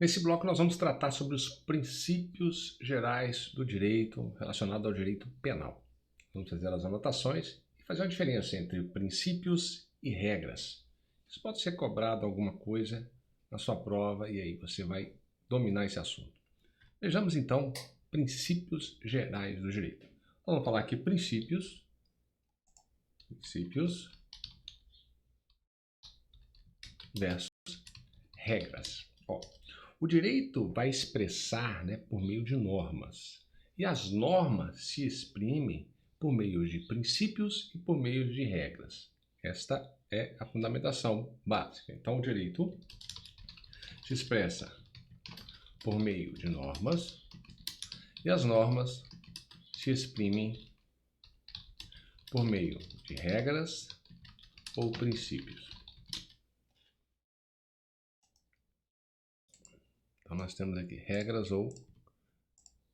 Nesse bloco nós vamos tratar sobre os princípios gerais do direito relacionado ao direito penal. Vamos fazer as anotações e fazer uma diferença entre princípios e regras. Isso pode ser cobrado alguma coisa na sua prova e aí você vai dominar esse assunto. Vejamos então princípios gerais do direito. Vamos falar aqui princípios versus regras. O direito vai expressar, por meio de normas. E as normas se exprimem por meio de princípios e por meio de regras. Esta é a fundamentação básica. Então, o direito se expressa por meio de normas e as normas se exprimem por meio de regras ou princípios. Então, nós temos aqui regras ou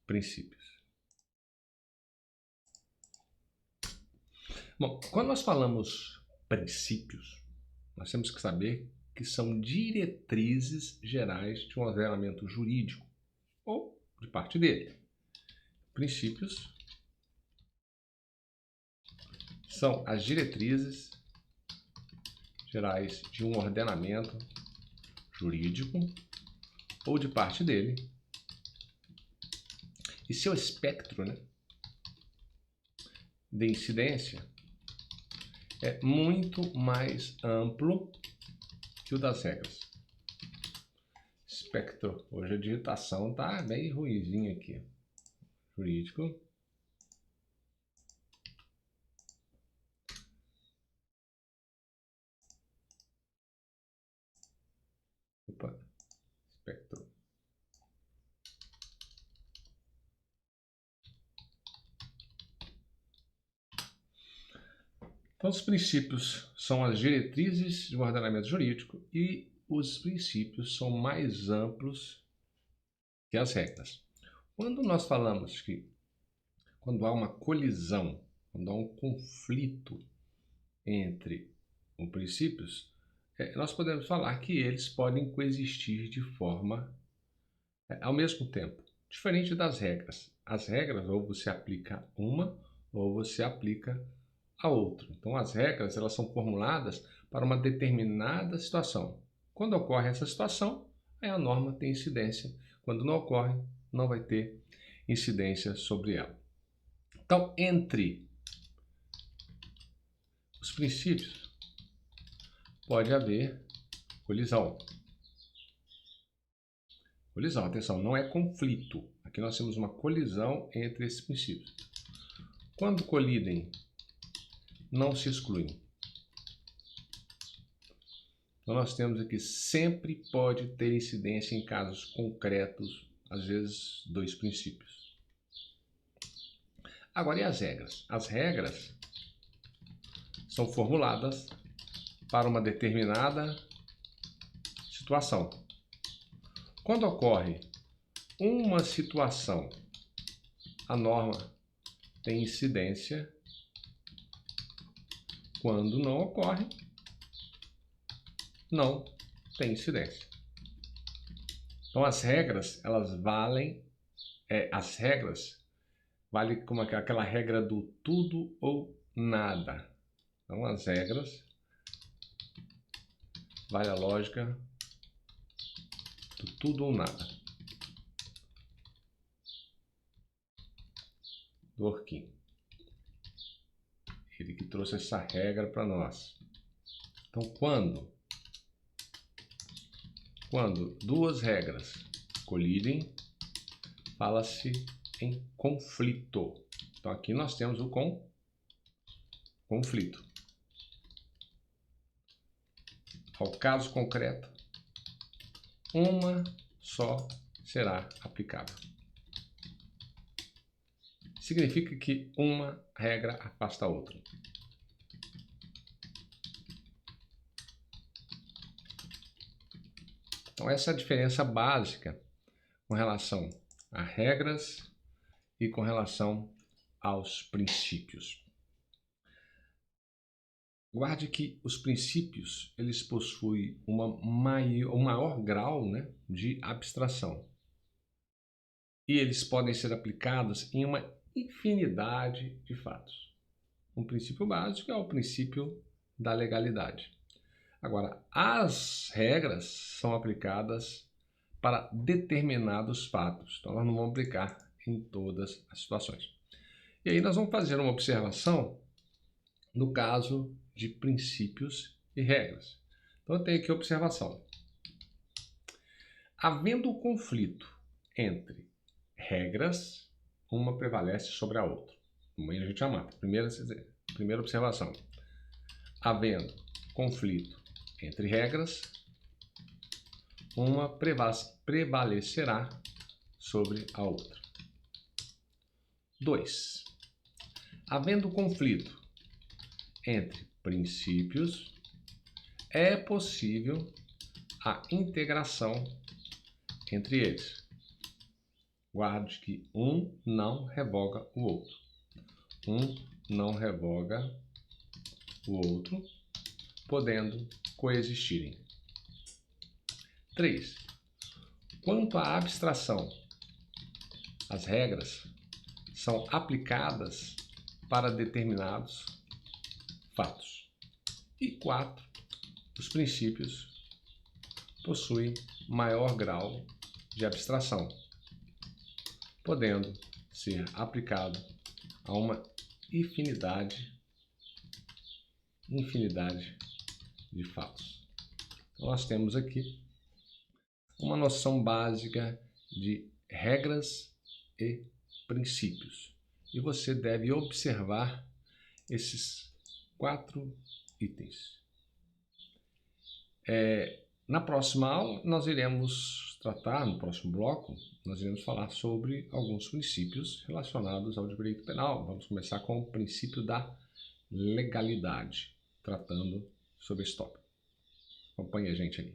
princípios. Bom, quando nós falamos princípios, nós temos que saber que são diretrizes gerais de um ordenamento jurídico ou de parte dele. Princípios são as diretrizes gerais de um ordenamento jurídico ou de parte dele e seu espectro, de incidência é muito mais amplo que o das regras. Espectro, hoje a digitação tá bem ruinzinha aqui. Jurídico. Espectro. Então, os princípios são as diretrizes de um ordenamento jurídico e os princípios são mais amplos que as regras. Quando nós falamos que quando há uma colisão, quando há um conflito entre os princípios, nós podemos falar que eles podem coexistir de forma ao mesmo tempo, diferente das regras. As regras ou você aplica uma ou você aplica a outra. Então, as regras elas são formuladas para uma determinada situação. Quando ocorre essa situação, aí a norma tem incidência. Quando não ocorre, não vai ter incidência sobre ela. Então, entre os princípios, pode haver colisão. Colisão, atenção, não é conflito. Aqui nós temos uma colisão entre esses princípios. Quando colidem, não se excluem. Então, nós temos aqui sempre pode ter incidência em casos concretos, às vezes, dois princípios. Agora, e as regras? As regras são formuladas para uma determinada situação. Quando ocorre uma situação, a norma tem incidência. Quando não ocorre, não tem incidência. Então, as regras, elas valem, as regras valem como aquela regra do tudo ou nada. Então, as regras vale a lógica do tudo ou nada. Dworkin. Ele que trouxe essa regra para nós. Então, quando duas regras colidem, fala-se em conflito. Então, aqui nós temos o conflito. Ao caso concreto, uma só será aplicável. Significa que uma regra afasta a outra. Então, essa é a diferença básica com relação a regras e com relação aos princípios. Guarde que os princípios, eles possuem um maior grau, né, de abstração. E eles podem ser aplicados em uma infinidade de fatos. Um princípio básico é o princípio da legalidade. Agora, as regras são aplicadas para determinados fatos. Então, nós não vamos aplicar em todas as situações. E aí nós vamos fazer uma observação no caso de princípios e regras. Então, eu tenho aqui a observação. Havendo conflito entre regras, uma prevalece sobre a outra. Amanhã a gente já mata. Primeira observação. Havendo conflito entre regras, uma prevalecerá sobre a outra. 2. Havendo conflito entre princípios, é possível a integração entre eles. Guarde que um não revoga o outro. Um não revoga o outro, podendo coexistirem. 3. Quanto à abstração, as regras são aplicadas para determinados fatos. E 4. Os princípios possuem maior grau de abstração, podendo ser aplicado a uma infinidade de fatos. Então, nós temos aqui uma noção básica de regras e princípios. E você deve observar esses 4 itens. Na próxima aula, nós iremos tratar, no próximo bloco, nós iremos falar sobre alguns princípios relacionados ao direito penal. Vamos começar com o princípio da legalidade, tratando sobre esse tópico. Acompanhe a gente aí.